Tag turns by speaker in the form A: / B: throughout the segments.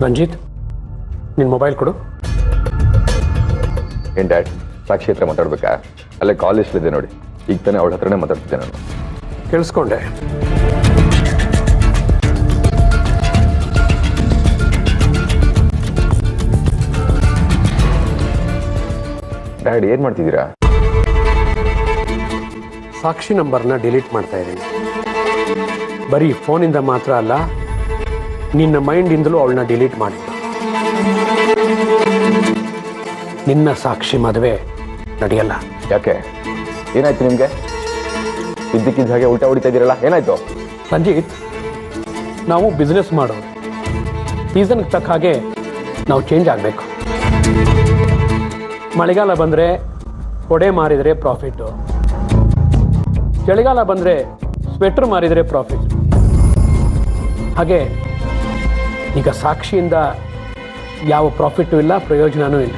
A: ರಂಜಿತ್, ನಿನ್ನ ಮೊಬೈಲ್ ಕೊಡು.
B: ಏನ್ ಡ್ಯಾಡ್, ಸಾಕ್ಷಿ ಹತ್ರ ಮಾತಾಡ್ಬೇಕಾ? ಅಲ್ಲೇ ಕಾಲೇಜ್ಲಿದೆ ನೋಡಿ, ಈಗ ತಾನೇ ಅವಳ ಹತ್ರನೇ ಮಾತಾಡ್ತಿದ್ದೆ ನಾನು.
A: ಕೇಳಿಸ್ಕೊಂಡೆ.
B: ಡ್ಯಾಡ್, ಏನ್ ಮಾಡ್ತಿದ್ದೀರಾ?
A: ಸಾಕ್ಷಿ ನಂಬರ್ನ ಡಿಲೀಟ್ ಮಾಡ್ತಾ ಇದ್ದೀನಿ. ಬರೀ ಫೋನಿಂದ ಮಾತ್ರ ಅಲ್ಲ, ನಿನ್ನ ಮೈಂಡಿಂದಲೂ ಅವಳನ್ನ ಡಿಲೀಟ್ ಮಾಡಿದ್ದ. ನಿನ್ನ ಸಾಕ್ಷಿ ಮದುವೆ ನಡೆಯಲ್ಲ.
B: ಯಾಕೆ? ಏನಾಯ್ತು ನಿಮ್ಗೆ? ಇದ್ದಕ್ಕಿದ್ದ ಹಾಗೆ ಉಲ್ಟಾ ಹೊಡಿತಾ ಇದ್ದೀರಲ್ಲ, ಏನಾಯ್ತು?
A: ರಂಜಿತ್, ನಾವು ಬಿಸ್ನೆಸ್ ಮಾಡೋದು. ಸೀಸನ್ಗೆ ತಕ್ಕ ಹಾಗೆ ನಾವು ಚೇಂಜ್ ಆಗಬೇಕು. ಮಳೆಗಾಲ ಬಂದರೆ ಕೊಡೆ ಮಾರಿದರೆ ಪ್ರಾಫಿಟ್ಟು, ಚಳಿಗಾಲ ಬಂದರೆ ಸ್ವೆಟರ್ ಮಾರಿದರೆ ಪ್ರಾಫಿಟ್. ಹಾಗೆ ಈಗ ಸಾಕ್ಷಿಯಿಂದ ಯಾವ ಪ್ರಾಫಿಟ್ಟು ಇಲ್ಲ, ಪ್ರಯೋಜನವೂ ಇಲ್ಲ.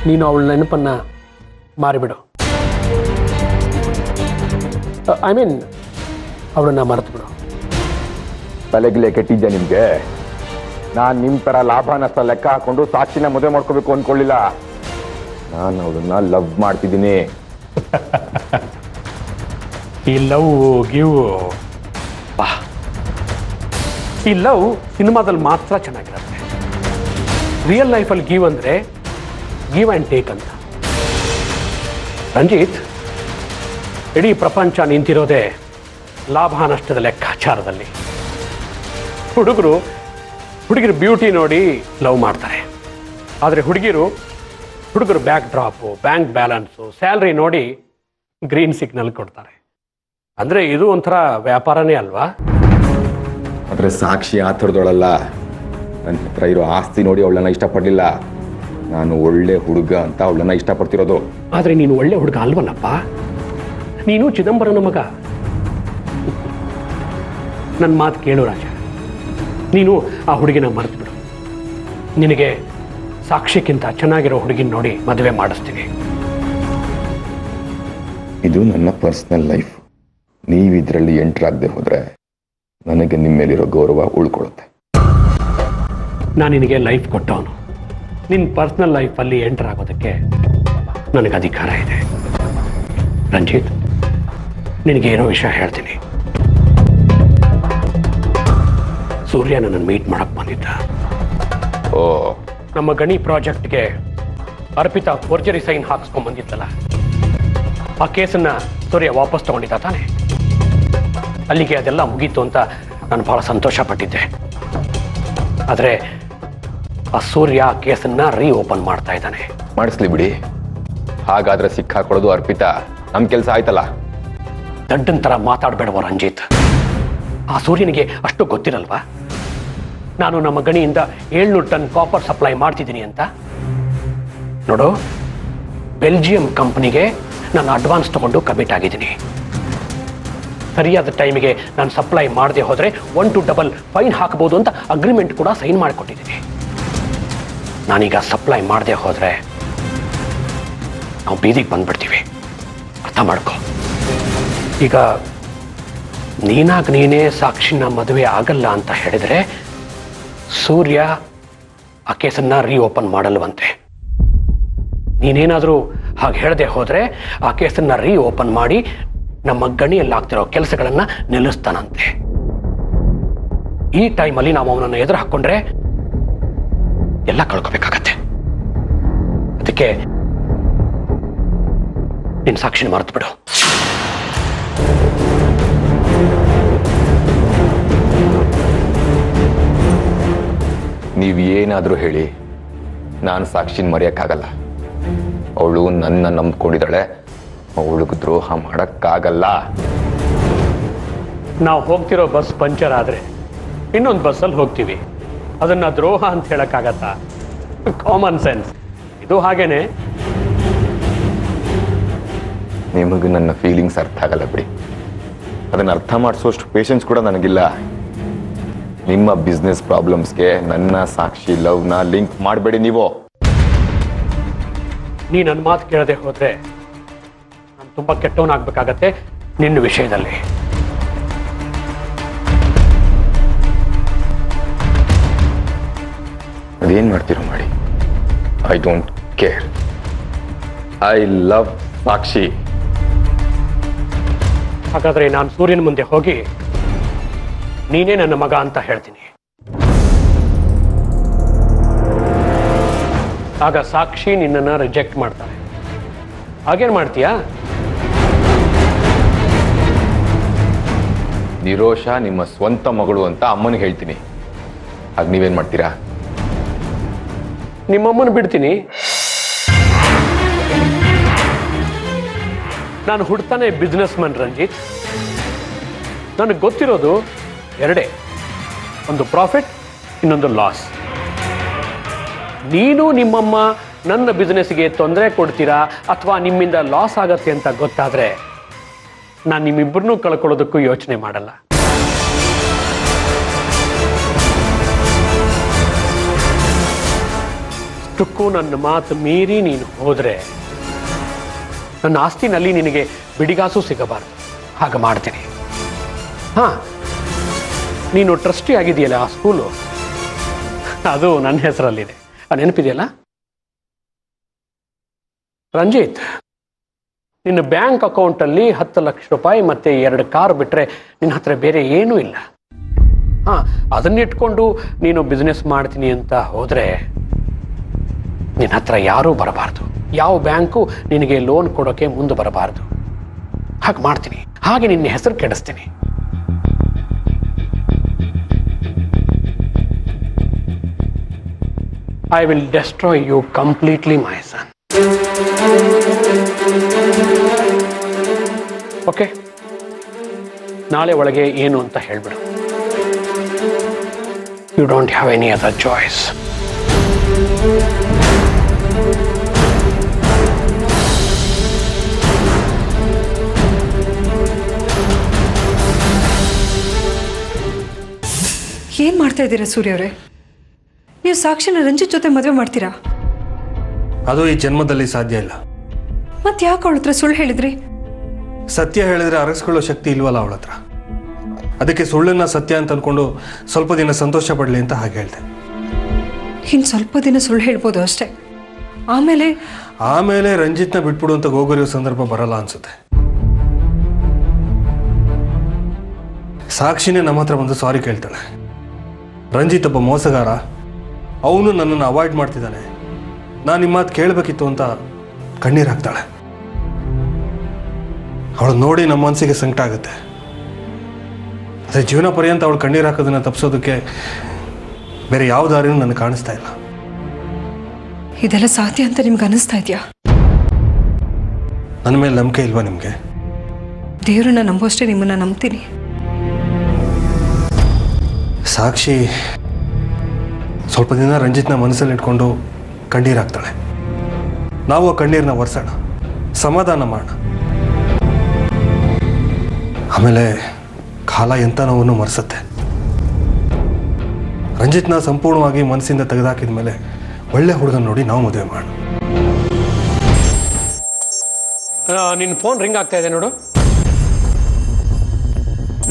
A: ನೀನು ಅವಳ ನೆನಪನ್ನು ಮಾರಿಬಿಡು. ಐ ಮೀನ್ ಅವಳನ್ನು ಮರೆತು ಬಿಡು.
B: ತಲೆಗಿಲೆ ಕೆಟ್ಟಿದ್ದೆ ನಿಮ್ಗೆ? ನಾನು ನಿಮ್ಮ ಥರ ಲಾಭ ನಷ್ಟ ಲೆಕ್ಕ ಹಾಕೊಂಡು ಸಾಕ್ಷಿನ ಮದುವೆ ಮಾಡ್ಕೋಬೇಕು ಅಂದ್ಕೊಳ್ಳಿಲ್ಲ. ನಾನು ಅವಳನ್ನ ಲವ್ ಮಾಡ್ತಿದ್ದೀನಿ.
A: ಈ ಲವ್ ಗಿವ್, ಈ ಲವ್ ಸಿನಿಮಾದಲ್ಲಿ ಮಾತ್ರ ಚೆನ್ನಾಗಿರುತ್ತೆ. ರಿಯಲ್ ಲೈಫಲ್ಲಿ ಗಿವ್ ಅಂದರೆ ಗಿವ್ ಆ್ಯಂಡ್ ಟೇಕ್ ಅಂತ. ರಂಜಿತ್, ಇಡೀ ಪ್ರಪಂಚ ನಿಂತಿರೋದೇ ಲಾಭ ನಷ್ಟದ ಲೆಕ್ಕಾಚಾರದಲ್ಲಿ. ಹುಡುಗರು ಬ್ಯೂಟಿ ನೋಡಿ ಲವ್ ಮಾಡ್ತಾರೆ. ಆದರೆ ಹುಡುಗರು back drop, bank balance, salary ನೋಡಿ ಗ್ರೀನ್ ಸಿಗ್ನಲ್ ಕೊಡ್ತಾರೆ. ಅಂದರೆ ಇದು ಒಂಥರ ವ್ಯಾಪಾರನೇ ಅಲ್ವಾ?
B: ಆದರೆ ಸಾಕ್ಷಿ ಆ ಥರದೊಳಲ್ಲ. ನನ್ನ ಹತ್ರ ಇರೋ ಆಸ್ತಿ ನೋಡಿ ಅವಳನ್ನ ಇಷ್ಟಪಡಲಿಲ್ಲ. ನಾನು ಒಳ್ಳೆ ಹುಡುಗ ಅಂತ ಅವಳನ್ನ ಇಷ್ಟಪಡ್ತಿರೋದು.
A: ಆದರೆ ನೀನು ಒಳ್ಳೆ ಹುಡುಗ ಅಲ್ವಲ್ಲಪ್ಪ. ನೀನು ಚಿದಂಬರನ ಮಗ. ನನ್ನ ಮಾತು ಕೇಳು ರಾಜ, ನೀನು ಆ ಹುಡುಗಿನ ಮರೆತು ಬಿಡು. ನಿನಗೆ ಸಾಕ್ಷಿಕ್ಕಿಂತ ಚೆನ್ನಾಗಿರೋ ಹುಡುಗಿನ ನೋಡಿ ಮದುವೆ ಮಾಡಿಸ್ತೀನಿ.
B: ಇದು ನನ್ನ ಪರ್ಸನಲ್ ಲೈಫ್. ನೀವು ಇದರಲ್ಲಿ ಎಂಟ್ರಾಗದೆ ಹೋದರೆ ನನಗೆ ನಿಮ್ಮ ಮೇಲಿರೋ ಗೌರವ ಉಳ್ಕೊಳ್ಳುತ್ತೆ.
A: ನಾನು ನಿನಗೆ ಲೈಫ್ ಕೊಟ್ಟವನು. ನಿನ್ನ ಪರ್ಸನಲ್ ಲೈಫಲ್ಲಿ ಎಂಟರ್ ಆಗೋದಕ್ಕೆ ನನಗೆ ಅಧಿಕಾರ ಇದೆ. ರಂಜಿತ್, ನಿನಗೆ ಏನೋ ವಿಷಯ ಹೇಳ್ತೀನಿ. ಸೂರ್ಯ ನನ್ನನ್ನು ಮೀಟ್ ಮಾಡಕ್ಕೆ ಬಂದಿದ್ದ.
B: ಓ,
A: ನಮ್ಮ ಗಣಿ ಪ್ರಾಜೆಕ್ಟ್ಗೆ ಅರ್ಪಿತಾ ಫೋರ್ಜರಿ ಸೈನ್ ಹಾಕ್ಸ್ಕೊಂಡ್ಬಂದಿದ್ದಲ್ಲ, ಆ ಕೇಸನ್ನು ಸೂರ್ಯ ವಾಪಸ್ ತಗೊಂಡಿದ್ದ ತಾನೆ. ಅಲ್ಲಿಗೆ ಅದೆಲ್ಲ ಮುಗೀತು ಅಂತ ನಾನು ಬಹಳ ಸಂತೋಷ ಪಟ್ಟಿದ್ದೆ. ಆದರೆ ಆ ಸೂರ್ಯ ಕೇಸನ್ನು ರೀಓಪನ್ ಮಾಡ್ತಾ ಇದ್ದಾನೆ.
B: ಮಾಡಿಸ್ಲಿ ಬಿಡಿ. ಹಾಗಾದ್ರೆ ಸಿಕ್ಕಾಕೊಳ್ಳೋದು ಅರ್ಪಿತಾ ನಮ್ಮ ಕೆಲಸ ಆಯ್ತಲ್ಲ.
A: ದಡ್ಡನ ಥರ ಮಾತಾಡಬೇಡವ ರಂಜಿತ್. ಆ ಸೂರ್ಯನಿಗೆ ಅಷ್ಟು ಗೊತ್ತಿರಲ್ವಾ ನಾನು ನಮ್ಮ ಗಣಿಯಿಂದ 700 ಟನ್ ಕಾಪರ್ ಸಪ್ಲೈ ಮಾಡ್ತಿದ್ದೀನಿ ಅಂತ? ನೋಡು, ಬೆಲ್ಜಿಯಂ ಕಂಪನಿಗೆ ನಾನು ಅಡ್ವಾನ್ಸ್ ತಗೊಂಡು ಕಮಿಟ್ ಆಗಿದ್ದೀನಿ. ಸರಿಯಾದ ಟೈಮಿಗೆ ನಾನು ಸಪ್ಲೈ ಮಾಡದೆ ಹೋದರೆ 1 to 2 ಫೈನ್ ಹಾಕಬಹುದು ಅಂತ ಅಗ್ರಿಮೆಂಟ್ ಕೂಡ ಸೈನ್ ಮಾಡಿಕೊಟ್ಟಿದ್ದೀನಿ. ನಾನೀಗ ಸಪ್ಲೈ ಮಾಡದೆ ಹೋದರೆ ನಾವು ಬೀದಿಗೆ ಬಂದ್ಬಿಡ್ತೀವಿ. ಅರ್ಥ ಮಾಡ್ಕೊ. ಈಗ ನೀನೇ ಸಾಕ್ಷಿನ ಮದುವೆ ಆಗಲ್ಲ ಅಂತ ಹೇಳಿದ್ರೆ ಸೂರ್ಯ ಆ ಕೇಸನ್ನ ರೀಓಪನ್ ಮಾಡಲ್ವಂತೆ. ನೀನೇನಾದರೂ ಹಾಗೆ ಹೇಳದೆ ಹೋದರೆ ಆ ಕೇಸನ್ನ ರೀಓಪನ್ ಮಾಡಿ ನಮ್ಮ ಗಣಿಯಲ್ಲಾಗ್ತಿರೋ ಕೆಲಸಗಳನ್ನು ನಿಲ್ಲಿಸ್ತಾನಂತೆ. ಈ ಟೈಮಲ್ಲಿ ನಾವು ಅವನನ್ನು ಎದುರು ಹಾಕ್ಕೊಂಡ್ರೆ ಎಲ್ಲ ಕಳ್ಕೋಬೇಕಾಗತ್ತೆ. ಅದಕ್ಕೆ ನಿನ್ನ ಸಾಕ್ಷಿನ ಮರೆತು ಬಿಡು.
B: ನೀವು ಏನಾದರೂ ಹೇಳಿ, ನಾನು ಸಾಕ್ಷಿನ ಮರೆಯೋಕ್ಕಾಗಲ್ಲ. ಅವಳು ನನ್ನ ನಂಬ್ಕೊಂಡಿದ್ದಾಳೆ. ಅವಳಿಗೆ ದ್ರೋಹ ಮಾಡೋಕ್ಕಾಗಲ್ಲ.
A: ನಾವು ಹೋಗ್ತಿರೋ ಬಸ್ ಪಂಚರ್ ಆದರೆ ಇನ್ನೊಂದು ಬಸ್ಸಲ್ಲಿ ಹೋಗ್ತೀವಿ. ಅದನ್ನು ದ್ರೋಹ ಅಂತ ಹೇಳೋಕ್ಕಾಗತ್ತಾ? ಕಾಮನ್ ಸೆನ್ಸ್ ಇದು. ಹಾಗೇನೆ
B: ನಿಮಗೆ ನನ್ನ ಫೀಲಿಂಗ್ಸ್ ಅರ್ಥ ಆಗಲ್ಲ ಬಿಡಿ. ಅದನ್ನು ಅರ್ಥ ಮಾಡಿಸೋಷ್ಟು ಪೇಷನ್ಸ್ ಕೂಡ ನನಗಿಲ್ಲ. ನಿಮ್ಮ ಬಿಸ್ನೆಸ್ ಪ್ರಾಬ್ಲಮ್ಸ್ಗೆ ನನ್ನ ಸಾಕ್ಷಿ ಲವ್ನ ಲಿಂಕ್ ಮಾಡಬೇಡಿ ನೀವು.
A: ನೀ ನನ್ನ ಮಾತು ಕೇಳದೆ ಹೋದ್ರೆ ನಾನು ತುಂಬ ಕೆಟ್ಟವನಾಗಬೇಕಾಗತ್ತೆ ನಿನ್ನ ವಿಷಯದಲ್ಲಿ.
B: ಅದೇನ್ ಮಾಡ್ತೀರೋ ಮಾಡಿ, I don't care. I love Sakshi.
A: ಹಾಗಾದ್ರೆ ನಾನು ಸೂರ್ಯನ ಮುಂದೆ ಹೋಗಿ ನೀನೇ ನನ್ನ ಮಗ ಅಂತ ಹೇಳ್ತೀನಿ. ಆಗ ಸಾಕ್ಷಿ ನಿನ್ನನ್ನು ರಿಜೆಕ್ಟ್ ಮಾಡ್ತಾರೆ. ಹಾಗೇನ್ ಮಾಡ್ತೀಯಾ?
B: ನಿರೋಷ ನಿಮ್ಮ ಸ್ವಂತ ಮಗಳು ಅಂತ ಅಮ್ಮನಿಗೆ ಹೇಳ್ತೀನಿ. ಆಗ ನೀವೇನ್ ಮಾಡ್ತೀರಾ?
A: ನಿಮ್ಮಮ್ಮನ ಬಿಡ್ತೀನಿ. ನಾನು ಹುಡ್ತಾನೆ ಬಿಸ್ನೆಸ್ ಮನ್ ರಂಜಿತ್. ನನಗೆ ಗೊತ್ತಿರೋದು ಎರಡೇ, ಒಂದು ಪ್ರಾಫಿಟ್, ಇನ್ನೊಂದು ಲಾಸ್. ನೀನು ನಿಮ್ಮಮ್ಮ ನನ್ನ ಬಿಸ್ನೆಸ್ಗೆ ತೊಂದರೆ ಕೊಡ್ತೀರಾ ಅಥವಾ ನಿಮ್ಮಿಂದ ಲಾಸ್ ಆಗತ್ತೆ ಅಂತ ಗೊತ್ತಾದ್ರೆ ನಾನು ನಿಮ್ಮಿಬ್ಬರನ್ನೂ ಕಳ್ಕೊಳ್ಳೋದಕ್ಕೂ ಯೋಚನೆ ಮಾಡಲ್ಲ. ಅಷ್ಟಕ್ಕೂ ನನ್ನ ಮಾತು ಮೀರಿ ನೀನು ಹೋದ್ರೆ ನನ್ನ ಆಸ್ತಿನಲ್ಲಿ ನಿನಗೆ ಬಿಡಿಗಾಸು ಸಿಗಬಾರ್ದು. ಹಾಗೆ ಮಾಡ್ತೀನಿ. ಹಾ, ನೀನು ಟ್ರಸ್ಟಿ ಆಗಿದೆಯಲ್ಲ ಆ ಸ್ಕೂಲು, ಅದು ನನ್ನ ಹೆಸರಲ್ಲಿದೆ. ನೆನಪಿದೆಯಲ್ಲ ರಂಜಿತ್? ನಿನ್ನ ಬ್ಯಾಂಕ್ ಅಕೌಂಟಲ್ಲಿ 10 ಲಕ್ಷ ರೂಪಾಯಿ ಮತ್ತೆ 2 ಕಾರ್ ಬಿಟ್ರೆ ನಿನ್ನ ಹತ್ರ ಬೇರೆ ಏನೂ ಇಲ್ಲ. ಹಾ, ಅದನ್ನಿಟ್ಕೊಂಡು ನೀನು ಬಿಸ್ನೆಸ್ ಮಾಡ್ತೀನಿ ಅಂತ ಹೋದ್ರೆ ನಿನ್ನ ಹತ್ರ ಯಾರೂ ಬರಬಾರ್ದು. ಯಾವ ಬ್ಯಾಂಕು ನಿನಗೆ ಲೋನ್ ಕೊಡೋಕೆ ಮುಂದೆ ಬರಬಾರ್ದು. ಹಾಗೆ ಮಾಡ್ತೀನಿ. ಹಾಗೆ ನಿನ್ನ ಹೆಸರು ಕೆಡಿಸ್ತೀನಿ. I will destroy you completely, my son. Okay? ನಾಳೆ ಒಳಗೆ ಏನು ಅಂತ ಹೇಳ್ಬಿಡು. You don't have any other choice.
C: ಏನ್ ಮಾಡ್ತಾ ಇದ್ದೀರಾ ಸೂರ್ಯ ಅವರೇ? ನೀವು ಸಾಕ್ಷಿನ ರಂಜಿತ್ ಜೊತೆ ಮದುವೆ ಮಾಡ್ತೀರಾ?
D: ಅದು ಈ ಜನ್ಮದಲ್ಲಿ ಸಾಧ್ಯ ಇಲ್ಲ.
C: ಮತ್ತೆ ಯಾಕೆ ಅವಳ ಹತ್ರ ಸುಳ್ಳು ಹೇಳಿದ್ರಿ?
D: ಸತ್ಯ ಹೇಳಿದ್ರೆ ಅರಗಿಸ್ಕೊಳ್ಳೋ ಶಕ್ತಿ ಇಲ್ವಲ್ಲ ಅವಳ ಹತ್ರ. ಅದಕ್ಕೆ ಸುಳ್ಳನ್ನ ಸತ್ಯ ಅಂತ ಅನ್ಕೊಂಡು ಸ್ವಲ್ಪ ದಿನ ಸಂತೋಷ ಪಡಲಿ ಅಂತ ಹಾಗೆ ಹೇಳ್ದೆ.
C: ಇನ್ನು ಸ್ವಲ್ಪ ದಿನ ಸುಳ್ಳು ಹೇಳ್ಬೋದು ಅಷ್ಟೇ.
D: ಆಮೇಲೆ ರಂಜಿತ್ನ ಬಿಟ್ಬಿಡು ಅಂತ ಗೋಗರಿಯೋ ಸಂದರ್ಭ ಬರಲ್ಲ ಅನ್ಸುತ್ತೆ. ಸಾಕ್ಷಿನೇ ನಮ್ಮ ಹತ್ರ ಬಂದು ಸಾರಿ ಕೇಳ್ತಾಳೆ. ರಂಜಿತ್ ಒಬ್ಬ ಮೋಸಗಾರ, ಅವನು ನನ್ನನ್ನು ಅವಾಯ್ಡ್ ಮಾಡ್ತಿದ್ದಾನೆ, ನಾನು ನಿಮ್ಮ ಮಾತು ಕೇಳಬೇಕಿತ್ತು ಅಂತ ಕಣ್ಣೀರು ಹಾಕ್ತಾಳೆ. ಅವಳು ನೋಡಿ ನಮ್ಮ ಮನಸ್ಸಿಗೆ ಸಂಕಟ ಆಗುತ್ತೆ. ಅದೇ ಜೀವನ ಪರ್ಯಂತ ಅವಳು ಕಣ್ಣೀರು ಹಾಕೋದನ್ನ ತಪ್ಪಿಸೋದಕ್ಕೆ ಬೇರೆ ಯಾವ ದಾರಿನೂ ನನಗೆ ಕಾಣಿಸ್ತಾ ಇಲ್ಲ.
C: ಇದೆಲ್ಲ ಸಾಧ್ಯ ಅಂತ ನಿಮ್ಗೆ ಅನಿಸ್ತಾ ಇದೆಯಾ?
D: ನನ್ನ ಮೇಲೆ ನಂಬಿಕೆ ಇಲ್ವಾ ನಿಮಗೆ?
C: ದೇವರನ್ನ ನಂಬೋಷ್ಟೇ ನಿಮ್ಮನ್ನ ನಂಬ್ತೀನಿ.
D: ಸಾಕ್ಷಿ ಸ್ವಲ್ಪ ದಿನ ರಂಜಿತ್ನ ಮನಸ್ಸಲ್ಲಿ ಇಟ್ಕೊಂಡು ಕಣ್ಣೀರು ಹಾಕ್ತಾಳೆ. ನಾವು ಆ ಕಣ್ಣೀರನ್ನ ಒರೆಸೋಣ, ಸಮಾಧಾನ ಮಾಡೋಣ. ಆಮೇಲೆ ಕಾಲ ಎಂಥ ನೋವನ್ನು ಮರೆಸುತ್ತೆ. ರಂಜಿತ್ನ ಸಂಪೂರ್ಣವಾಗಿ ಮನಸ್ಸಿಂದ ತೆಗೆದುಹಾಕಿದ ಮೇಲೆ ಒಳ್ಳೆ ಹುಡುಗನ ನೋಡಿ ನಾವು ಮದುವೆ ಮಾಡೋಣ.
A: ನಿನ್ನ ಫೋನ್ ರಿಂಗ್ ಆಗ್ತಾ ಇದೆ ನೋಡು.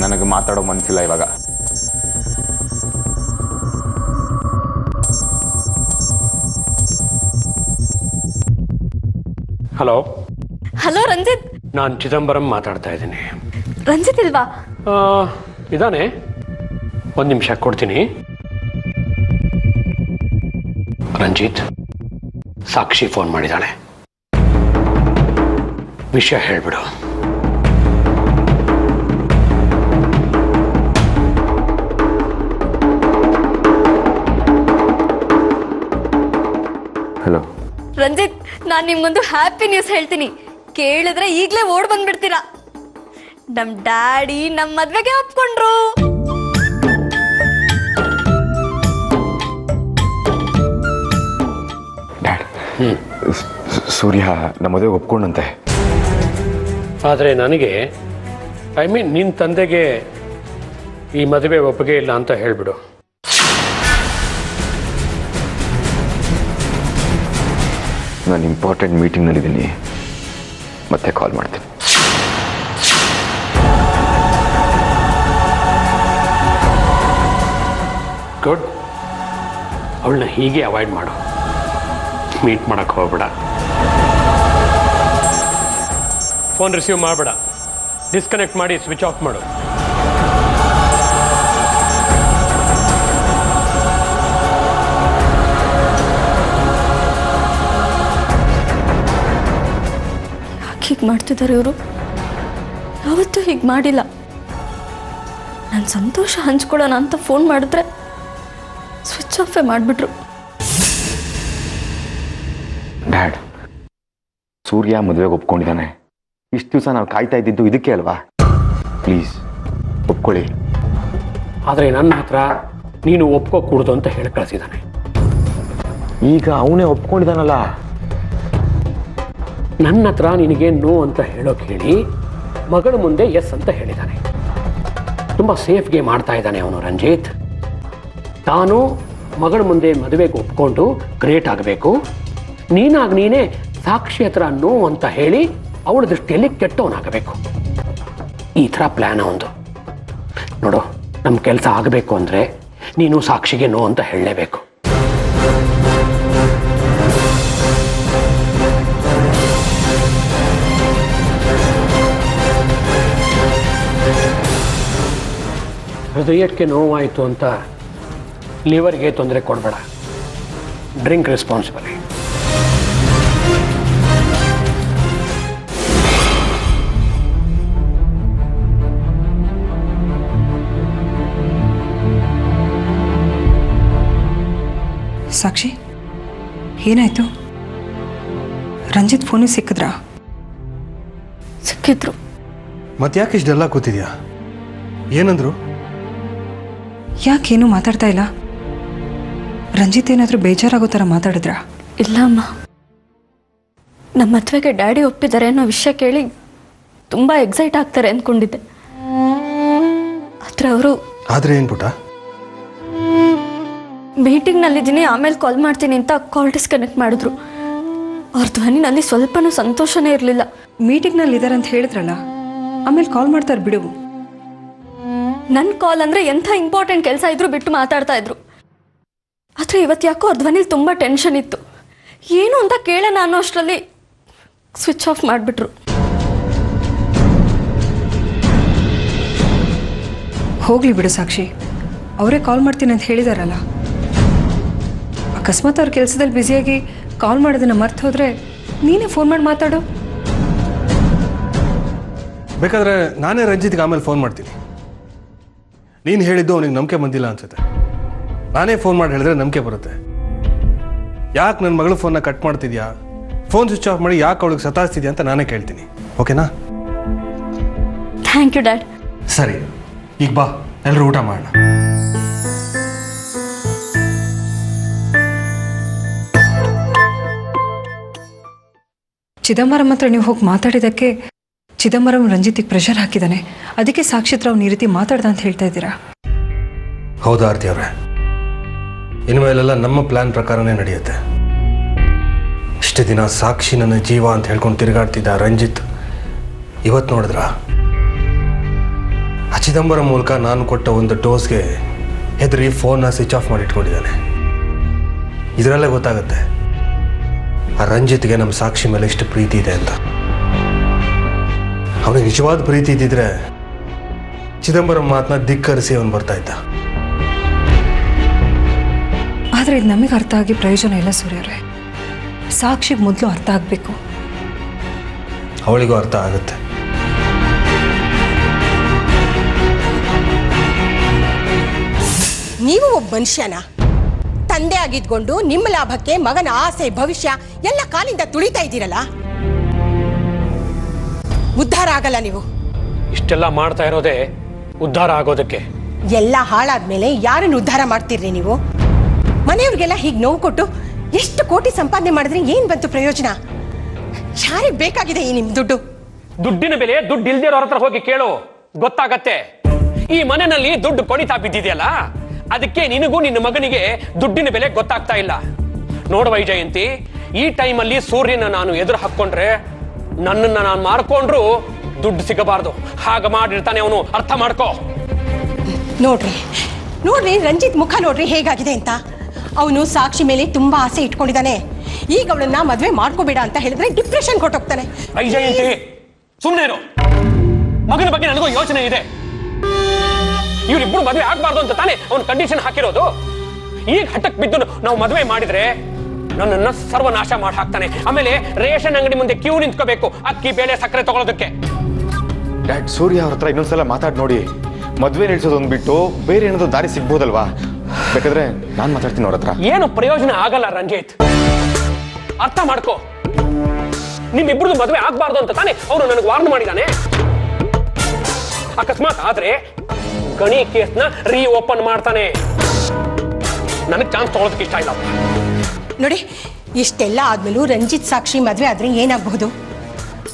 B: ನನಗೆ ಮಾತಾಡೋ ಮನಸ್ಸಿಲ್ಲ ಇವಾಗ.
A: ಹಲೋ.
E: ಹಲೋ ರಂಜಿತ್.
A: ನಾನು ಚಿದಂಬರಂ ಮಾತಾಡ್ತಾ ಇದ್ದೀನಿ.
E: ರಂಜಿತ್ ಇಲ್ವಾ?
A: ಇದಾನೆ, ಒಂದು ನಿಮಿಷ ಕೊಡ್ತೀನಿ. ರಂಜಿತ್, ಸಾಕ್ಷಿ ಫೋನ್ ಮಾಡಿದ್ದಾಳೆ, ವಿಷಯ ಹೇಳ್ಬಿಡು.
B: ಹಲೋ
E: ರಂಜಿತ್, ನಾನ್ ನಿಮ್ಗೊಂದು ಹ್ಯಾಪಿ ನ್ಯೂಸ್ ಹೇಳ್ತೀನಿ. ಕೇಳಿದ್ರೆ ಈಗ್ಲೇ ಓಡ್ ಬಂದ್ಬಿಡ್ತೀರಾ. ನಮ್ ಡ್ಯಾಡಿ ನಮ್ ಮದ್ವೆಗೆ ಒಪ್ಕೊಂಡ್ರು.
B: ಡ್ಯಾಡ್, ಸೂರ್ಯ ನಮ್ಮ ಮದುವೆಗೆ ಒಪ್ಕೊಂಡಂತೆ.
A: ಆದರೆ ನನಗೆ ನಿನ್ನ ತಂದೆಗೆ ಈ ಮದುವೆ ಒಪ್ಪಿಗೆ ಇಲ್ಲ ಅಂತ ಹೇಳ್ಬಿಡು.
B: ನಾನು ಇಂಪಾರ್ಟೆಂಟ್ ಮೀಟಿಂಗ್ನಲ್ಲಿದ್ದೀನಿ, ಮತ್ತೆ ಕಾಲ್ ಮಾಡ್ತೀನಿ.
A: ಗುಡ್. ಅವಳನ್ನ ಹೀಗೆ ಅವಾಯ್ಡ್ ಮಾಡು, ಮೀಟ್ ಮಾಡಕ್ಕೆ ಹೋಗ್ಬೇಡ. ಫೋನ್ ರಿಸೀವ್ ಮಾಡಬೇಡ, ಡಿಸ್ಕನೆಕ್ಟ್ ಮಾಡಿ ಸ್ವಿಚ್ ಆಫ್ ಮಾಡು.
E: ಹೀಗೆ ಮಾಡ್ತಿದ್ದಾರೆ ಇವರು. ಯಾವತ್ತೂ ಹೀಗೆ ಮಾಡಿಲ್ಲ. ನನ್ನ ಸಂತೋಷ ಹಂಚ್ಕೊಳ್ಳೋಣ ಅಂತ ಫೋನ್ ಮಾಡಿದ್ರೆ ಸ್ವಿಚ್ ಆಫೇ ಮಾಡಿಬಿಟ್ರು.
B: ಡ್ಯಾಡ್, ಸೂರ್ಯ ಮದುವೆಗೆ ಒಪ್ಕೊಂಡಿದ್ದಾನೆ. ಇಷ್ಟು ದಿವಸ ನಾವು ಕಾಯ್ತಾ ಇದ್ದಿದ್ದು ಇದಕ್ಕೆ ಅಲ್ವಾ? ಪ್ಲೀಸ್ ಒಪ್ಕೊಳ್ಳಿ.
A: ಆದರೆ ನನ್ನ ಹತ್ರ ನೀನು ಒಪ್ಕೋಕೂಡ್ದು ಅಂತ ಹೇಳಿ ಕಳಿಸಿದ್ದಾನೆ.
B: ಈಗ ಅವನೇ ಒಪ್ಕೊಂಡಿದ್ದಾನಲ್ಲ.
A: ನನ್ನ ಹತ್ರ ನಿನಗೆ ನೋ ಅಂತ ಹೇಳೋಕೆ ಹೇಳಿ ಮಗಳ ಮುಂದೆ ಎಸ್ ಅಂತ ಹೇಳಿದ್ದಾನೆ. ತುಂಬ ಸೇಫ್ ಗೇಮ್ ಮಾಡ್ತಾ ಇದ್ದಾನೆ ಅವನು ರಂಜಿತ್. ತಾನು ಮಗಳ ಮುಂದೆ ಮದುವೆಗೆ ಒಪ್ಕೊಂಡು ಗ್ರೇಟ್ ಆಗಬೇಕು, ನೀನೇ ಸಾಕ್ಷಿ ಹತ್ರ ನೋ ಅಂತ ಹೇಳಿ ಅವಳ ದೃಷ್ಟಿಯಲ್ಲಿ ಕೆಟ್ಟವನಾಗಬೇಕು. ಈ ಥರ ಪ್ಲ್ಯಾನ್ ಒಂದು. ನೋಡು, ನಮ್ಮ ಕೆಲಸ ಆಗಬೇಕು ಅಂದರೆ ನೀನು ಸಾಕ್ಷಿಗೆ ನೋ ಅಂತ ಹೇಳಲೇಬೇಕು. ಹೃದಯಕ್ಕೆ ನೋವಾಯಿತು ಅಂತ ಲಿವರ್ಗೆ ತೊಂದರೆ ಕೊಡಬೇಡ. ಡ್ರಿಂಕ್ ರೆಸ್ಪಾನ್ಸಿಬಲಿ.
C: ಸಾಕ್ಷಿ, ಏನಾಯ್ತು? ರಂಜಿತ್ ಫೋನಿಗೆ ಸಿಕ್ಕಿದ್ರಾ?
E: ಸಿಕ್ಕಿದ್ರು.
D: ಮತ್ತೆ ಯಾಕೆ ಇಷ್ಟೆಲ್ಲ ಕೂತಿದ್ಯಾ? ಏನಂದ್ರು?
C: ಯಾಕೇನು ಮಾತಾಡ್ತಾ ಇಲ್ಲ? ರಂಜಿತ್ ಏನಾದರೂ ಬೇಜಾರಾಗೋ ಥರ ಮಾತಾಡಿದ್ರಾ?
E: ಇಲ್ಲ ಅಮ್ಮ, ನಮ್ಮ ಮದುವೆಗೆ ಡ್ಯಾಡಿ ಒಪ್ಪಿದ್ದಾರೆ ಅನ್ನೋ ವಿಷಯ ಕೇಳಿ ತುಂಬ ಎಕ್ಸೈಟ್ ಆಗ್ತಾರೆ ಅಂದ್ಕೊಂಡಿದ್ದೆ. ಆದರೆ ಅವರು
D: ಆದರೆ ಏನು ಪುಟ?
E: ಮೀಟಿಂಗ್ನಲ್ಲಿದ್ದೀನಿ, ಆಮೇಲೆ ಕಾಲ್ ಮಾಡ್ತೀನಿ ಅಂತ ಕಾಲ್ ಡಿಸ್ಕನೆಕ್ಟ್ ಮಾಡಿದ್ರು. ಅವ್ರ ಧ್ವನಿನಲ್ಲಿ ಸ್ವಲ್ಪನೂ ಸಂತೋಷನೇ ಇರಲಿಲ್ಲ.
C: ಮೀಟಿಂಗ್ನಲ್ಲಿ ಇದ್ದಾರೆ ಅಂತ ಹೇಳಿದ್ರಲ್ಲ, ಆಮೇಲೆ ಕಾಲ್ ಮಾಡ್ತಾರೆ ಬಿಡು.
E: ನನ್ನ ಕಾಲ್ ಅಂದರೆ ಎಂಥ ಇಂಪಾರ್ಟೆಂಟ್ ಕೆಲಸ ಇದ್ರೂ ಬಿಟ್ಟು ಮಾತಾಡ್ತಾ ಇದ್ರು. ಆದರೆ ಇವತ್ತು ಯಾಕೋ ಅವ್ರ ಧ್ವನಿಲಿ ತುಂಬ ಟೆನ್ಷನ್ ಇತ್ತು. ಏನು ಅಂತ ಕೇಳೋಣ ಅನ್ನೋ ಅಷ್ಟರಲ್ಲಿ ಸ್ವಿಚ್ ಆಫ್ ಮಾಡಿಬಿಟ್ರು.
C: ಹೋಗ್ಲಿ ಬಿಡು ಸಾಕ್ಷಿ, ಅವರೇ ಕಾಲ್ ಮಾಡ್ತೀನಿ ಅಂತ ಹೇಳಿದಾರಲ್ಲ. ಅಕಸ್ಮಾತ್ ಅವ್ರ ಕೆಲಸದಲ್ಲಿ ಬ್ಯುಸಿಯಾಗಿ ಕಾಲ್ ಮಾಡೋದನ್ನ ಮರ್ತು ಹೋದ್ರೆ ನೀನೇ ಫೋನ್ ಮಾಡಿ ಮಾತಾಡು.
D: ಬೇಕಾದ್ರೆ ನಾನೇ ರಂಜಿತ್ಗೆ ಆಮೇಲೆ ಫೋನ್ ಮಾಡ್ತೀನಿ. ನೀನು ಹೇಳಿದ್ದು ಅವನಿಗೆ ನಂಬಿಕೆ ಬಂದಿಲ್ಲ ಅನ್ಸುತ್ತೆ. ನಾನೇ ಫೋನ್ ಮಾಡಿ ಹೇಳಿದ್ರೆ ನಂಬಿಕೆ ಬರುತ್ತೆ. ಯಾಕೆ ನನ್ನ ಮಗಳು ಫೋನ್ನ ಕಟ್ ಮಾಡ್ತಿದ್ಯಾ, ಫೋನ್ ಸ್ವಿಚ್ ಆಫ್ ಮಾಡಿ ಯಾಕೆ ಅವಳಿಗೆ ಸತಾಯಿಸ್ತಿದ್ಯಾ ಅಂತ ನಾನೇ ಕೇಳ್ತೀನಿ. ಓಕೆನಾ?
E: Thank you dad.
D: ಸರಿ, ಈಗ ಬಾ, ಎಲ್ಲರೂ ಊಟ ಮಾಡೋಣ.
C: ಚಿದಂಬರಂ ಹತ್ರ ನೀವು ಹೋಗಿ ಮಾತಾಡಿದ್ದಕ್ಕೆ ಚಿದಂಬರಂ ರಂಜಿತಿಗೆ ಪ್ರೆಷರ್ ಹಾಕಿದ್ದಾನೆ. ಅದಕ್ಕೆ ಸಾಕ್ಷಿ ಹತ್ರ ಅವ್ನು ಈ ರೀತಿ ಮಾತಾಡ್ದ ಅಂತ ಹೇಳ್ತಾ ಇದ್ದೀರಾ?
D: ಹೌದಾ ಆರ್ತಿ ಅವರೇ? ಇನ್ಮೇಲೆಲ್ಲ ನಮ್ಮ ಪ್ಲಾನ್ ಪ್ರಕಾರನೇ ನಡೆಯುತ್ತೆ. ಇಷ್ಟು ದಿನ ಸಾಕ್ಷಿ ನನ್ನ ಜೀವ ಅಂತ ಹೇಳ್ಕೊಂಡು ತಿರುಗಾಡ್ತಿದ್ದ ರಂಜಿತ್ ಇವತ್ತು ನೋಡಿದ್ರ ಆ ಚಿದಂಬರಂ ಮೂಲಕ ನಾನು ಕೊಟ್ಟ ಒಂದು ಡೋಸ್ಗೆ ಹೆದರಿ ಫೋನ್ನ ಸ್ವಿಚ್ ಆಫ್ ಮಾಡಿ ಇಟ್ಕೊಂಡಿದ್ದಾನೆ. ಇದರಲ್ಲೇ ಗೊತ್ತಾಗುತ್ತೆ ಆ ರಂಜಿತ್ಗೆ ನಮ್ಮ ಸಾಕ್ಷಿ ಮೇಲೆ ಎಷ್ಟು ಪ್ರೀತಿ ಇದೆ ಅಂತ. ಅವನಿಗೆ ನಿಜವಾದ ಪ್ರೀತಿ ಇದ್ದಿದ್ರೆ ಚಿದಂಬರಂ ಮಾತನ್ನ ಧಿಕ್ಕರಿಸಿ ಅವನು ಬರ್ತಾ ಇದ್ದ.
C: ಆದರೆ ಇದು ನಮಗೆ ಅರ್ಥ ಆಗಿ ಪ್ರಯೋಜನ ಇಲ್ಲ ಸೂರ್ಯರೇ. ಸಾಕ್ಷಿಗೆ ಮೊದಲು ಅರ್ಥ ಆಗಬೇಕು.
D: ಅವಳಿಗೂ ಅರ್ಥ ಆಗುತ್ತೆ.
F: ನೀವು ಒಬ್ಬ ಮನುಷ್ಯನ ತಂದೆ ಆಗಿದ್ಕೊಂಡು ನಿಮ್ಮ ಲಾಭಕ್ಕೆ ಮಗನ ಆಸೆ ಭವಿಷ್ಯ ಎಲ್ಲ ಕಾಲಿಂದ ತುಳಿತಾ ಇದ್ದೀರಲ್ಲ, ಉದ್ಧಾರ ಆಗಲ್ಲ ನೀವು.
A: ಇಷ್ಟೆಲ್ಲ ಮಾಡ್ತಾ ಇರೋದೇ ಉದ್ಧಾರ ಆಗೋದಕ್ಕೆ.
F: ಎಲ್ಲ ಹಾಳಾದ್ಮೇಲೆ ಯಾರನ್ನು ಉದ್ಧಾರ ಮಾಡ್ತೀರ್ರಿ ನೀವು? ಮನೆಯವ್ರಿಗೆಲ್ಲ ಹೀಗೆ ನೋವು ಕೊಟ್ಟು ಎಷ್ಟು ಕೋಟಿ ಸಂಪಾದನೆ ಮಾಡಿದ್ರೆ ಏನ್ ಬಂತು ಪ್ರಯೋಜನ? ಯಾರಿಗೆ ಬೇಕಾಗಿದೆ ಈ ನಿಮ್ ದುಡ್ಡು?
A: ದುಡ್ಡಿನ ಬೆಲೆ ದುಡ್ಡು ಇಲ್ದಿರೋರ ಹತ್ರ ಹೋಗಿ ಕೇಳು, ಗೊತ್ತಾಗತ್ತೆ. ಈ ಮನೆಯಲ್ಲಿ ದುಡ್ಡು ಕೊಡಿತಾ ಬಿದ್ದಿದೆಯಲ್ಲ, ಅದಕ್ಕೆ ನಿನಗೂ ನಿನ್ನ ಮಗನಿಗೆ ದುಡ್ಡಿನ ಬೆಲೆ ಗೊತ್ತಾಗ್ತಾ ಇಲ್ಲ. ನೋಡುವ ಜಯಂತಿ, ಈ ಟೈಮಲ್ಲಿ ಸೂರ್ಯನ ನಾನು ಎದುರು ಹಾಕ್ಕೊಂಡ್ರೆ ನನ್ನನ್ನು ನಾನು ಮಾರ್ಕೊಂಡ್ರು ದುಡ್ಡು ಸಿಗಬಾರ್ದು. ಹಾಗೆ ಮಾಡಿರ್ತಾನೆ ಅವನು, ಅರ್ಥ ಮಾಡ್ಕೋ.
F: ನೋಡ್ರಿ ನೋಡ್ರಿ ರಂಜಿತ್ ಮುಖ ನೋಡ್ರಿ ಹೇಗಾಗಿದೆ ಅಂತ. ಅವನು ಸಾಕ್ಷಿ ಮೇಲೆ ತುಂಬಾ ಆಸೆ ಇಟ್ಕೊಂಡಿದ್ದಾನೆ. ಈಗ ಅವಳನ್ನ ಮದ್ವೆ ಮಾಡ್ಕೋಬೇಡ ಅಂತ ಹೇಳಿದ್ರೆ ಡಿಪ್ರೆಷನ್ ಕೊಟ್ಟೋಗ್ತಾನೆ.
A: ಜಯಂತಿ ಸುಮ್ಮನೆ ಇರು. ಮಗನ ಬಗ್ಗೆ ನನಗೂ ಯೋಚನೆ ಇದೆ. ಇವರಿಬ್ಬರು ಮದುವೆ ಆಗ್ಬಾರ್ದು ಅಂತ ತಾನೇ ಅವನು ಕಂಡೀಷನ್ ಹಾಕಿರೋದು. ಈಗ ಹಠಕ್ ಬಿದ್ದು ನಾವು ಮದುವೆ ಮಾಡಿದ್ರೆ ನನ್ನನ್ನ ಸರ್ವನಾಶ ಮಾಡಿ ಹಾಕ್ತಾನೆ. ಆಮೇಲೆ ರೇಷನ್ ಅಂಗಡಿ ಮುಂದೆ ಕ್ಯೂ ನಿಂತ್ಕೋಬೇಕು ಅಕ್ಕಿ ಬೇಳೆ ಸಕ್ಕರೆ ತಗೊಳ್ಳೋದಕ್ಕೆ.
B: ಡ್ಯಾಡ್, ಸೂರ್ಯ ಅವ್ರ ಹತ್ರ ಇನ್ನೊಂದ್ಸಲ ಮಾತಾಡಿ ನೋಡಿ. ಮದ್ವೆ ನಿಲ್ಸೋದೊಂದು ಬಿಟ್ಟು ಬೇರೆ ಏನಾದ್ರು ದಾರಿ ಸಿಗ್ಬೋದಲ್ವಾ? ಬೇಕಾದ್ರೆ ನಾನ್ ಮಾತಾಡ್ತೀನಿ ಅವ್ರ ಹತ್ರ.
A: ಏನು ಪ್ರಯೋಜನ ಆಗಲ್ಲ ರಂಜಿತ್, ಅರ್ಥ ಮಾಡ್ಕೋ. ನಿಮ್ಮಿಬ್ರದ್ದು ಮದುವೆ ಆಗ್ಬಾರ್ದು ಅಂತ ತಾನೇ ಅವನು ನನಗೆ ವಾರ್ನ್ ಮಾಡಿದಾನೆ. ಅಕಸ್ಮಾತ್ ಆದ್ರೆ ಗಣಿ ಕೇಸ್ನ ರೀ ಓಪನ್ ಮಾಡ್ತಾನೆ. ನನಗೆ ಚಾನ್ಸ್ ತಗೊಳ್ಳೋದಕ್ಕೆ ಇಷ್ಟ ಇಲ್ಲ.
F: ನೋಡಿ, ಇಷ್ಟೆಲ್ಲ ಆದ್ಮೇಲೂ ರಂಜಿತ್ ಸಾಕ್ಷಿ ಮದ್ವೆ ಆದ್ರೆ ಏನಾಗಬಹುದು?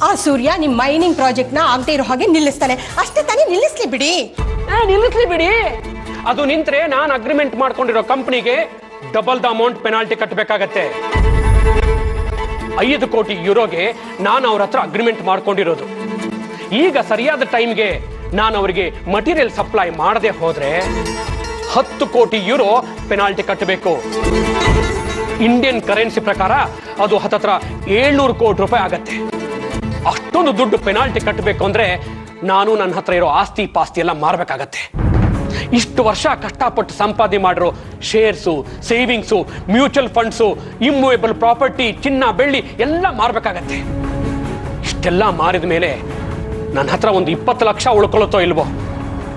F: ಆ ಸೂರ್ಯ ನಿಮ್ ಮೈನಿಂಗ್ ಪ್ರಾಜೆಕ್ಟ್ ನ ಆಗದೆ ಇರೋ ಹಾಗೆ ನಿಲ್ಲಿಸ್ತಾನೆ. ಅಷ್ಟೇ ತಾನೇ, ನಿಲ್ಲಿಸ್ಲಿ ಬಿಡಿ.
A: ನಿಲ್ಲಿಸ್ಲಿ ಬಿಡಿ. ಅದು ನಿಂತ್ರೆ ನಾನು ಅಗ್ರಿಮೆಂಟ್ ಮಾಡ್ಕೊಂಡಿರೋ ಕಂಪನಿಗೆ ಡಬಲ್ ದ ಅಮೌಂಟ್ ಪೆನಾಲ್ಟಿ ಕಟ್ಟಬೇಕಾಗತ್ತೆ. 5 ಕೋಟಿ ಯೂರೋಗೆ ನಾನು ಅವ್ರ ಹತ್ರ ಅಗ್ರಿಮೆಂಟ್ ಮಾಡ್ಕೊಂಡಿರೋದು. ಈಗ ಸರಿಯಾದ ಟೈಮ್ಗೆ ನಾನು ಅವರಿಗೆ ಮಟೀರಿಯಲ್ ಸಪ್ಲೈ ಮಾಡದೆ ಹೋದ್ರೆ 10 ಕೋಟಿ ಯೂರೋ ಪೆನಾಲ್ಟಿ ಕಟ್ಟಬೇಕು. ಇಂಡಿಯನ್ ಕರೆನ್ಸಿ ಪ್ರಕಾರ ಅದು ಹತ್ತತ್ರ 700 ಕೋಟಿ ರೂಪಾಯಿ ಆಗತ್ತೆ. ಅಷ್ಟೊಂದು ದುಡ್ಡು ಪೆನಾಲ್ಟಿ ಕಟ್ಟಬೇಕು ಅಂದ್ರೆ ನಾನು ನನ್ನ ಹತ್ರ ಇರೋ ಆಸ್ತಿ ಪಾಸ್ತಿ ಎಲ್ಲ ಮಾರಬೇಕಾಗತ್ತೆ. ಇಷ್ಟು ವರ್ಷ ಕಷ್ಟಪಟ್ಟು ಸಂಪಾದನೆ ಮಾಡಿರೋ shares, savings, mutual funds, immovable property, ಚಿನ್ನ ಬೆಳ್ಳಿ ಎಲ್ಲ ಮಾರಬೇಕಾಗತ್ತೆ. ಇಷ್ಟೆಲ್ಲ ಮಾರಿದ ಮೇಲೆ ನನ್ನ ಹತ್ರ ಒಂದು 20 ಲಕ್ಷ ಉಳ್ಕೊಳ್ಳುತ್ತೋ ಇಲ್ವೋ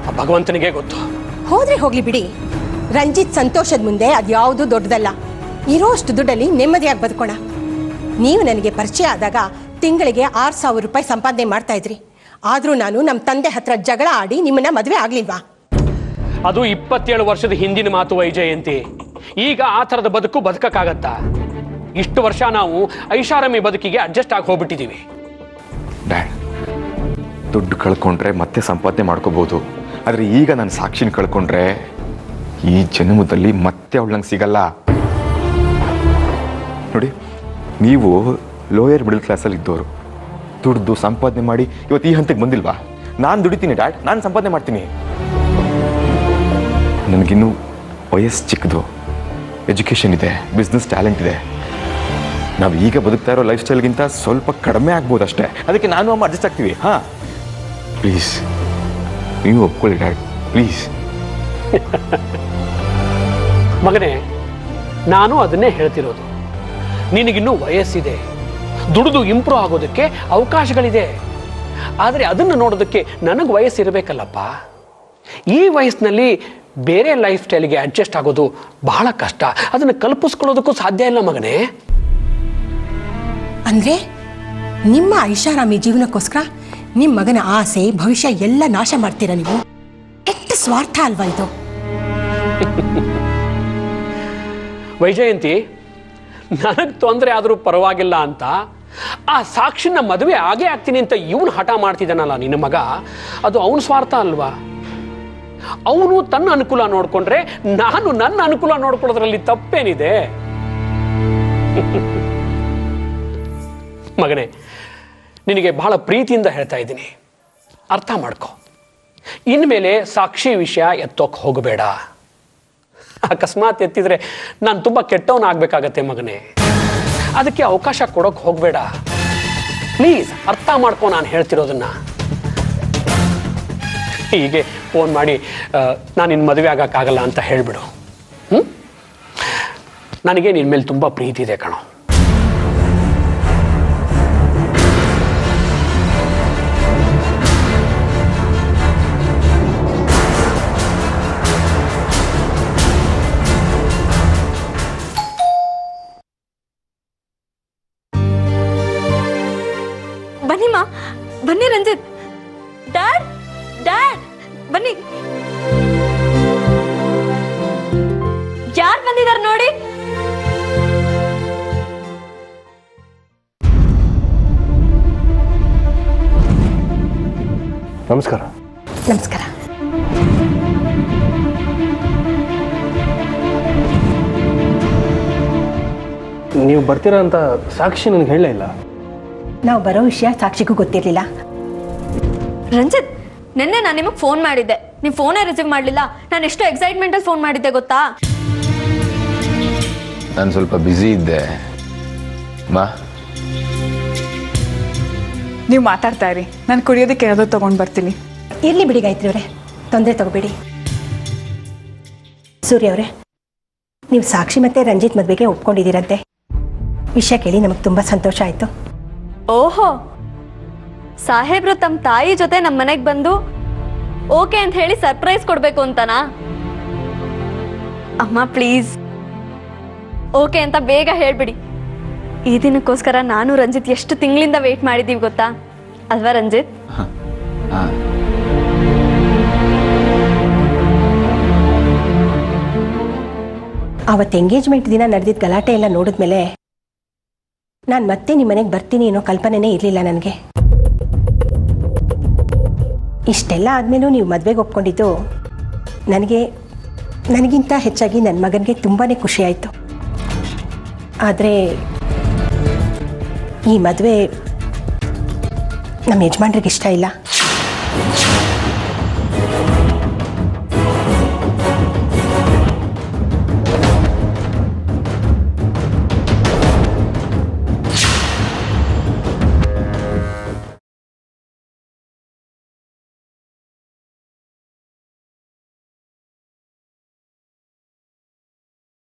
A: ಆ ಭಗವಂತನಿಗೆ ಗೊತ್ತು.
F: ಹೋದ್ರೆ ಹೋಗ್ಲಿ ಬಿಡಿ. ರಂಜಿತ್ ಸಂತೋಷದ ಮುಂದೆ ಅದ್ಯಾವುದು ದೊಡ್ಡದಲ್ಲ. ಇರೋಷ್ಟು ದುಡ್ಡಲ್ಲಿ ನೆಮ್ಮದಿಯಾಗಿ ಬದುಕೋಣ. ನೀವು ನನಗೆ ಪರಿಚಯ ಆದಾಗ ತಿಂಗಳಿಗೆ 6,000 ರೂಪಾಯಿ ಸಂಪಾದನೆ ಮಾಡ್ತಾ ಇದ್ರಿ. ಆದ್ರೂ ನಾನು ನಮ್ಮ ತಂದೆ ಹತ್ರ ಜಗಳ ಆಡಿ ನಿಮ್ಮನ್ನ ಮದುವೆ ಆಗ್ಲಿಲ್ವಾ?
A: ಅದು 27 ವರ್ಷದ ಹಿಂದಿನ ಮಾತು ವೈಜಯಂತಿ. ಈಗ ಆ ಥರದ ಬದುಕು ಬದುಕಕ್ಕಾಗತ್ತಾ? ಇಷ್ಟು ವರ್ಷ ನಾವು ಐಷಾರಾಮಿ ಬದುಕಿಗೆ ಅಡ್ಜಸ್ಟ್ ಆಗಿ ಹೋಗ್ಬಿಟ್ಟಿದ್ದೀವಿ.
B: ಡ್ಯಾಡ್, ದುಡ್ಡು ಕಳ್ಕೊಂಡ್ರೆ ಮತ್ತೆ ಸಂಪಾದನೆ ಮಾಡ್ಕೋಬಹುದು. ಆದ್ರೆ ಈಗ ನಾನು ಸಾಕ್ಷಿನ ಕಳ್ಕೊಂಡ್ರೆ ಈ ಜನ್ಮದಲ್ಲಿ ಮತ್ತೆ ಅವಳು ನಂಗೆ ಸಿಗಲ್ಲ. ನೋಡಿ, ನೀವು ಲೋಯರ್ ಮಿಡಲ್ ಕ್ಲಾಸಲ್ಲಿ ಇದ್ದವರು ದುಡ್ದು ಸಂಪಾದನೆ ಮಾಡಿ ಇವತ್ತು ಈ ಹಂತಕ್ಕೆ ಬಂದಿಲ್ವಾ? ನಾನು ದುಡಿತೀನಿ ಡ್ಯಾಡ್, ನಾನು ಸಂಪಾದನೆ ಮಾಡ್ತೀನಿ. ನನಗಿನ್ನೂ ವಯಸ್ಸು ಚಿಕ್ಕದು, ಎಜುಕೇಷನ್ ಇದೆ, ಬಿಸ್ನೆಸ್ ಟ್ಯಾಲೆಂಟ್ ಇದೆ. ನಾವು ಈಗ ಬದುಕ್ತಾ ಇರೋ ಲೈಫ್ ಸ್ಟೈಲ್ಗಿಂತ ಸ್ವಲ್ಪ ಕಡಿಮೆ ಆಗ್ಬೋದು ಅಷ್ಟೇ. ಅದಕ್ಕೆ ನಾನು ಅಮ್ಮ ಅಡ್ಜಸ್ಟ್ ಆಗ್ತೀವಿ. ಹಾಂ, ಪ್ಲೀಸ್ ನೀವು ಒಪ್ಕೊಳ್ಳಿ ಡ್ಯಾಡ್, ಪ್ಲೀಸ್.
A: ಮಗನೇ, ನಾನು ಅದನ್ನೇ ಹೇಳ್ತಿರೋದು. ನಿನಗಿನ್ನೂ ವಯಸ್ಸಿದೆ, ದುಡಿದು ಇಂಪ್ರೂವ್ ಆಗೋದಕ್ಕೆ ಅವಕಾಶಗಳಿದೆ. ಆದರೆ ಅದನ್ನು ನೋಡೋದಕ್ಕೆ ನನಗೆ ವಯಸ್ಸಿರಬೇಕಲ್ಲಪ್ಪ. ಈ ವಯಸ್ಸಿನಲ್ಲಿ ಬೇರೆ ಲೈಫ್ ಸ್ಟೈಲ್ಗೆ ಅಡ್ಜಸ್ಟ್ ಆಗೋದು ಬಹಳ ಕಷ್ಟ. ಅದನ್ನು ಕಲ್ಪಿಸ್ಕೊಳ್ಳೋದಕ್ಕೂ ಸಾಧ್ಯ ಇಲ್ಲ ಮಗನೇ.
F: ಅಂದ್ರೆ ನಿಮ್ಮ ಐಷಾರಾಮಿ ಜೀವನಕ್ಕೋಸ್ಕರ ನಿಮ್ಮ ಮಗನ ಆಸೆ ಭವಿಷ್ಯ ಎಲ್ಲ ನಾಶ ಮಾಡ್ತೀರಾ ನೀವು? ಕೆಟ್ಟ ಸ್ವಾರ್ಥ ಅಲ್ವಾ ಇದು?
A: ವೈಜಯಂತಿ, ನನಗೆ ತೊಂದರೆ ಆದರೂ ಪರವಾಗಿಲ್ಲ ಅಂತ ಆ ಸಾಕ್ಷಿನ ಮದುವೆ ಆಗೇ ಆಗ್ತೀನಿ ಅಂತ ಇವನು ಹಠ ಮಾಡ್ತಿದ್ದಾನಲ್ಲ ನಿನ್ನ ಮಗ, ಅದು ಅವನ ಸ್ವಾರ್ಥ ಅಲ್ವಾ? ಅವನು ತನ್ನ ಅನುಕೂಲ ನೋಡ್ಕೊಂಡ್ರೆ ನಾನು ನನ್ನ ಅನುಕೂಲ ನೋಡ್ಕೊಳ್ಳೋದ್ರಲ್ಲಿ ತಪ್ಪೇನಿದೆ? ಮಗನೇ, ನಿನಗೆ ಬಹಳ ಪ್ರೀತಿಯಿಂದ ಹೇಳ್ತಾ ಇದ್ದೀನಿ, ಅರ್ಥ ಮಾಡ್ಕೊ. ಇನ್ಮೇಲೆ ಸಾಕ್ಷಿ ವಿಷಯ ಎತ್ತೋಕೆ ಹೋಗಬೇಡ. ಅಕಸ್ಮಾತ್ ಎತ್ತಿದ್ರೆ ನಾನು ತುಂಬ ಕೆಟ್ಟವನಾಗಬೇಕಾಗತ್ತೆ ಮಗನೇ. ಅದಕ್ಕೆ ಅವಕಾಶ ಕೊಡೋಕೆ ಹೋಗಬೇಡ. ಪ್ಲೀಸ್ ಅರ್ಥ ಮಾಡ್ಕೊ ನಾನು ಹೇಳ್ತಿರೋದನ್ನ. ಹೀಗೆ ಫೋನ್ ಮಾಡಿ ನಾನು ನಿನ್ನ ಮದುವೆ ಆಗೋಕ್ಕಾಗಲ್ಲ ಅಂತ ಹೇಳಿಬಿಡು. ನನಗೆ ನಿನ್ನ ಮೇಲೆ ತುಂಬ ಪ್ರೀತಿ ಇದೆ ಕಣೋ.
E: ಬನ್ನಿಮ್ಮ, ಬನ್ನಿ ರಂಜಿತ್. ಡ್ಯಾಡ್, ಡ್ಯಾಡ್ ಬನ್ನಿ. ಯಾರು ಬಂದಿದ್ದಾರೆ ನೋಡಿ.
D: ನಮಸ್ಕಾರ.
F: ನಮಸ್ಕಾರ.
D: ನೀವು ಬರ್ತೀರಾ ಅಂತ ಸಾಕ್ಷಿ ನನಗೆ ಹೇಳಲೇ ಇಲ್ಲ.
F: ನಾವು ಬರೋ ವಿಷಯ ಸಾಕ್ಷಿಗೂ ಗೊತ್ತಿರಲಿಲ್ಲ.
E: ರಂಜಿತ್, ನಿನ್ನೆ ನಾನು ನಿಮಗೆ ಫೋನ್ ಮಾಡಿದ್ದೆ, ನೀವು ಫೋನೇ ರಿಸೀವ್ ಮಾಡಲಿಲ್ಲ. ನಾನು ಎಷ್ಟು ಎಕ್ಸೈಟ್ಮೆಂಟಲ್ಲಿ ಫೋನ್ ಮಾಡಿದ್ದೆ ಗೊತ್ತಾ?
B: ನಾನು ಸ್ವಲ್ಪ ಬ್ಯುಸಿ ಇದ್ದೆ ಮಾ.
G: ನೀವು ಮಾತಾಡ್ತಾ ಇರಿ, ನಾನು ಕುಡಿಯೋದಕ್ಕೆ ಏನಾದರೂ ತೊಗೊಂಡು ಬರ್ತೀನಿ.
F: ಇರಲಿ ಬಿಡಿ ಗಾಯತ್ರಿ ಅವರೇ, ತೊಂದರೆ ತಗೋಬೇಡಿ. ಸೂರ್ಯ ಅವರೇ, ನೀವು ಸಾಕ್ಷಿ ಮತ್ತೆ ರಂಜಿತ್ ಮದುವೆಗೆ ಒಪ್ಕೊಂಡಿದ್ದೀರಂತೆ. ವಿಷಯ ಕೇಳಿ ನಮಗೆ ತುಂಬ ಸಂತೋಷ ಆಯಿತು.
E: ಓಹೋ, ಸಾಹೇಬ್ರು ತಮ್ಮ ತಾಯಿ ಜೊತೆ ನಮ್ಮ ಮನೆಗೆ ಬಂದು ಓಕೆ ಅಂತ ಹೇಳಿ ಸರ್ಪ್ರೈಸ್ ಕೊಡಬೇಕು ಅಂತನಾ? ಅಮ್ಮ ಪ್ಲೀಸ್ ಓಕೆ ಅಂತ ಬೇಗ ಹೇಳ್ಬಿಡಿ. ಈ ದಿನಕ್ಕೋಸ್ಕರ ನಾನು ರಂಜಿತ್ ಎಷ್ಟು ತಿಂಗಳಿಂದ ವೇಟ್ ಮಾಡಿದ್ದೀವಿ ಗೊತ್ತಾ ಅಲ್ವಾ ರಂಜಿತ್?
F: ಅವತ್ತು ಎಂಗೇಜ್ಮೆಂಟ್ ದಿನ ನಡೆದಿದ್ದ ಗಲಾಟೆ ಎಲ್ಲ ನೋಡಿದ್ಮೇಲೆ ನಾನು ಮತ್ತೆ ನಿಮ್ಮ ಮನೆಗೆ ಬರ್ತೀನಿ ಅನ್ನೋ ಕಲ್ಪನೆನೇ ಇರಲಿಲ್ಲ ನನಗೆ. ಇಷ್ಟೆಲ್ಲ ಆದಮೇಲೂ ನೀವು ಮದುವೆಗೆ ಒಪ್ಕೊಂಡಿದ್ದು ನನಗಿಂತ ಹೆಚ್ಚಾಗಿ ನನ್ನ ಮಗನಿಗೆ ತುಂಬಾ ಖುಷಿಯಾಯಿತು. ಆದರೆ ಈ ಮದುವೆ ನಮ್ಮ ಯಜಮಾನ್ರಿಗೆ ಇಷ್ಟ ಇಲ್ಲ.